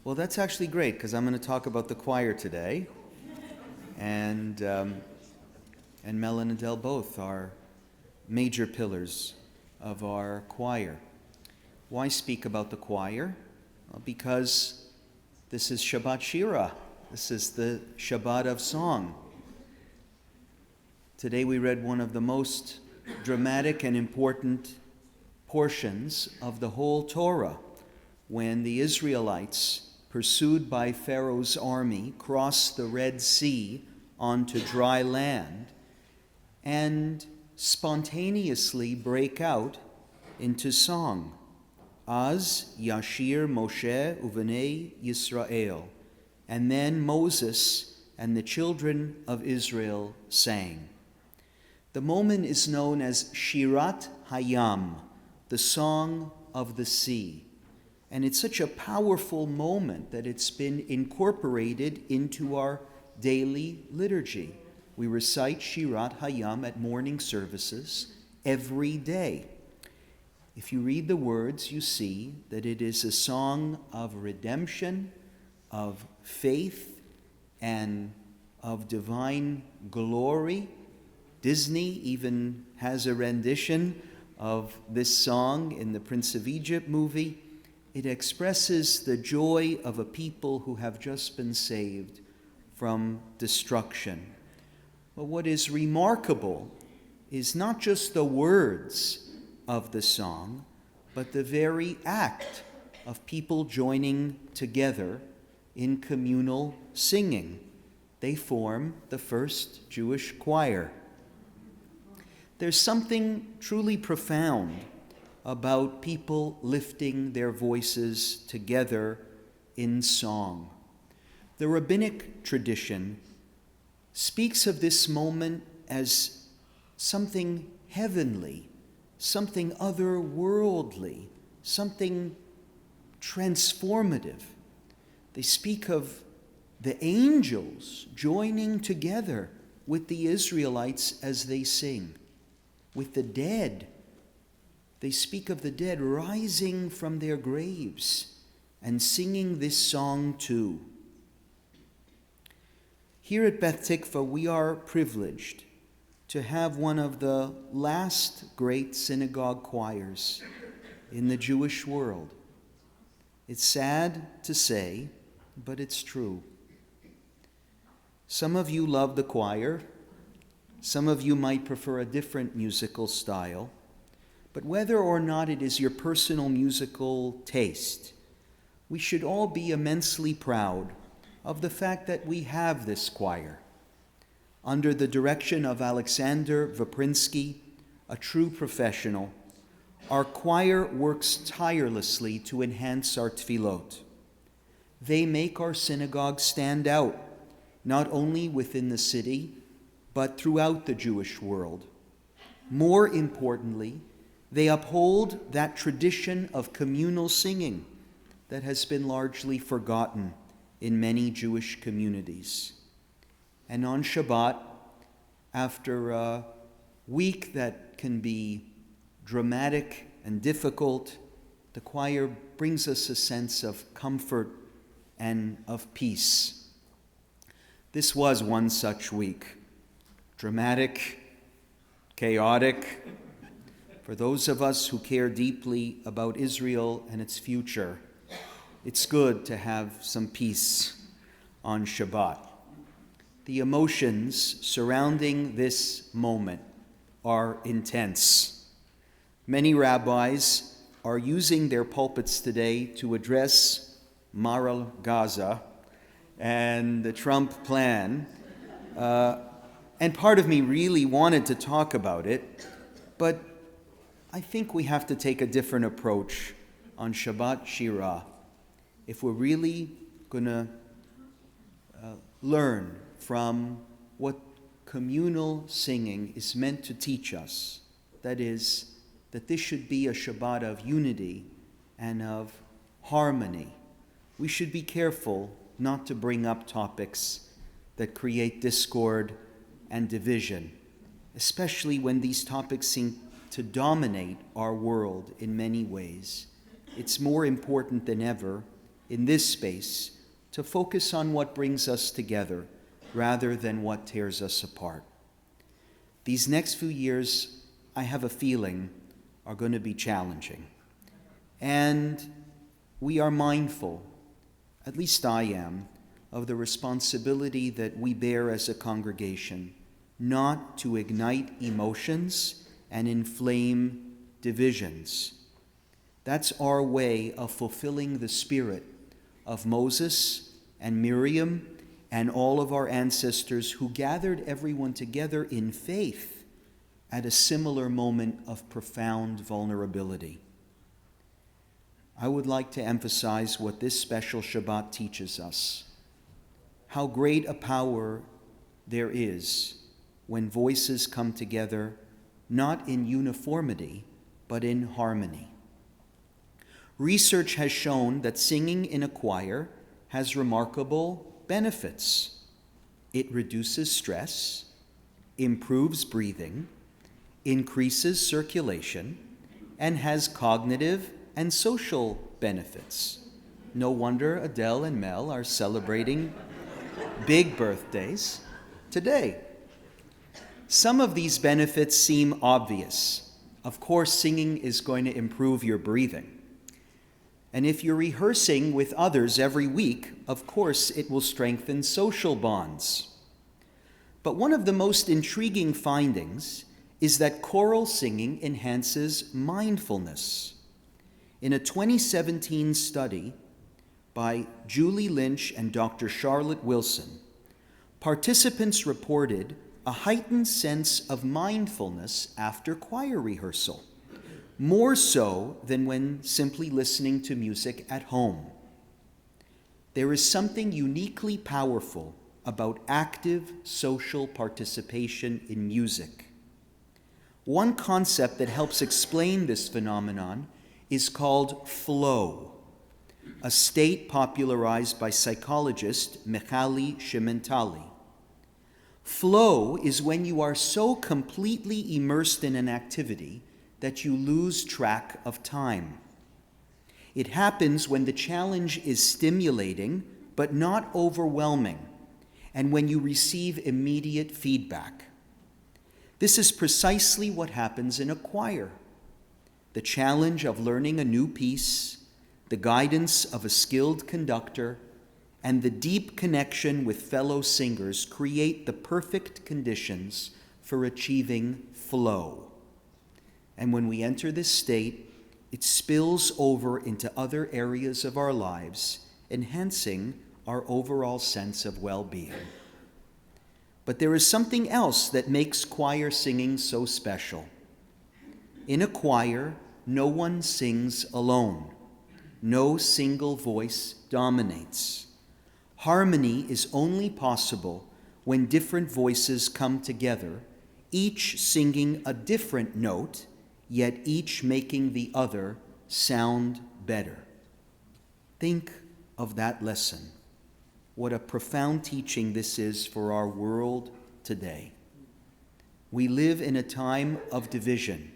Well, that's actually great because I'm going to talk about the choir today. And Mel and Adele both are major pillars of our choir. Why speak about the choir? Well, because this is Shabbat Shirah. This is the Shabbat of song. Today we read one of the most dramatic and important portions of the whole Torah, when the Israelites, pursued by Pharaoh's army, cross the Red Sea onto dry land and spontaneously break out into song. Az Yashir Moshe Uvenei Yisrael. And then Moses and the children of Israel sang. The moment is known as Shirat Hayam, the song of the sea. And it's such a powerful moment that it's been incorporated into our daily liturgy. We recite Shirat Hayam at morning services every day. If you read the words, you see that it is a song of redemption, of faith, and of divine glory. Disney even has a rendition of this song in the Prince of Egypt movie. It expresses the joy of a people who have just been saved from destruction. But what is remarkable is not just the words of the song, but the very act of people joining together in communal singing. They form the first Jewish choir. There's something truly profound about people lifting their voices together in song. The rabbinic tradition speaks of this moment as something heavenly, something otherworldly, something transformative. They speak of the angels joining together with the Israelites as they sing, with the dead. They speak of the dead rising from their graves and singing this song too. Here at Beth Tikvah, we are privileged to have one of the last great synagogue choirs in the Jewish world. It's sad to say, but it's true. Some of you love the choir. Some of you might prefer a different musical style. But whether or not it is your personal musical taste, we should all be immensely proud of the fact that we have this choir. Under the direction of Alexander Vaprinsky, a true professional, our choir works tirelessly to enhance our tefillot. They make our synagogue stand out, not only within the city, but throughout the Jewish world. More importantly, they uphold that tradition of communal singing that has been largely forgotten in many Jewish communities. And on Shabbat, after a week that can be dramatic and difficult, the choir brings us a sense of comfort and of peace. This was one such week. Dramatic, chaotic. For those of us who care deeply about Israel and its future, it's good to have some peace on Shabbat. The emotions surrounding this moment are intense. Many rabbis are using their pulpits today to address Maral Gaza and the Trump plan. And part of me really wanted to talk about it, but I think we have to take a different approach on Shabbat Shirah if we're really going to learn from what communal singing is meant to teach us. That is, that this should be a Shabbat of unity and of harmony. We should be careful not to bring up topics that create discord and division, especially when these topics seem to dominate our world in many ways. It's more important than ever in this space to focus on what brings us together rather than what tears us apart. These next few years, I have a feeling, are going to be challenging. And we are mindful, at least I am, of the responsibility that we bear as a congregation, not to ignite emotions and inflame divisions. That's our way of fulfilling the spirit of Moses and Miriam and all of our ancestors who gathered everyone together in faith at a similar moment of profound vulnerability. I would like to emphasize what this special Shabbat teaches us: how great a power there is when voices come together, not in uniformity, but in harmony. Research has shown that singing in a choir has remarkable benefits. It reduces stress, improves breathing, increases circulation, and has cognitive and social benefits. No wonder Adele and Mel are celebrating big birthdays today. Some of these benefits seem obvious. Of course, singing is going to improve your breathing. And if you're rehearsing with others every week, of course, it will strengthen social bonds. But one of the most intriguing findings is that choral singing enhances mindfulness. In a 2017 study by Julie Lynch and Dr. Charlotte Wilson, participants reported a heightened sense of mindfulness after choir rehearsal, more so than when simply listening to music at home. There is something uniquely powerful about active social participation in music. One concept that helps explain this phenomenon is called flow, a state popularized by psychologist Mihaly Csikszentmihalyi. Flow is when you are so completely immersed in an activity that you lose track of time. It happens when the challenge is stimulating but not overwhelming, and when you receive immediate feedback. This is precisely what happens in a choir. The challenge of learning a new piece, the guidance of a skilled conductor, and the deep connection with fellow singers create the perfect conditions for achieving flow. And when we enter this state, it spills over into other areas of our lives, enhancing our overall sense of well-being. But there is something else that makes choir singing so special. In a choir, no one sings alone. No single voice dominates. Harmony is only possible when different voices come together, each singing a different note, yet each making the other sound better. Think of that lesson. What a profound teaching this is for our world today. We live in a time of division,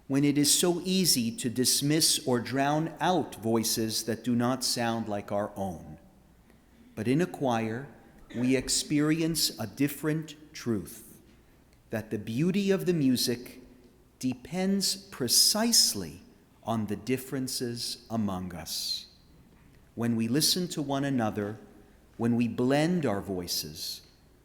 when it is so easy to dismiss or drown out voices that do not sound like our own. But in a choir, we experience a different truth, that the beauty of the music depends precisely on the differences among us. When we listen to one another, when we blend our voices,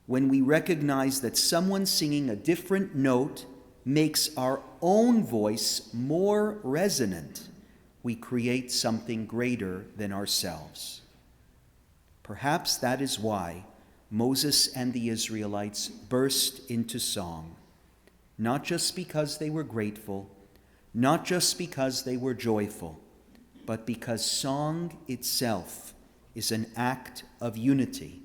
when we recognize that someone singing a different note makes our own voice more resonant, we create something greater than ourselves. Perhaps that is why Moses and the Israelites burst into song, not just because they were grateful, not just because they were joyful, but because song itself is an act of unity,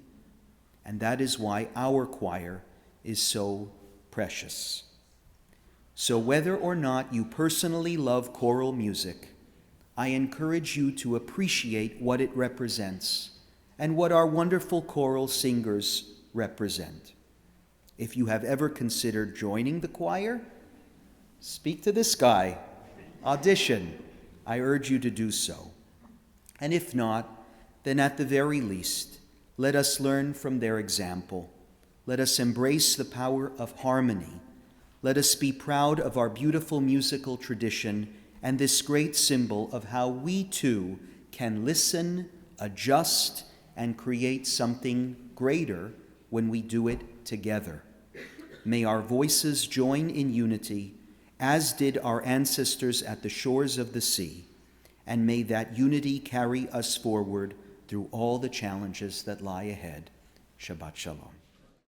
and that is why our choir is so precious. So whether or not you personally love choral music, I encourage you to appreciate what it represents and what our wonderful choral singers represent. If you have ever considered joining the choir, speak to this guy, audition. I urge you to do so. And if not, then at the very least, let us learn from their example. Let us embrace the power of harmony. Let us be proud of our beautiful musical tradition and this great symbol of how we too can listen, adjust, and create something greater when we do it together. May our voices join in unity, as did our ancestors at the shores of the sea, and may that unity carry us forward through all the challenges that lie ahead. Shabbat Shalom.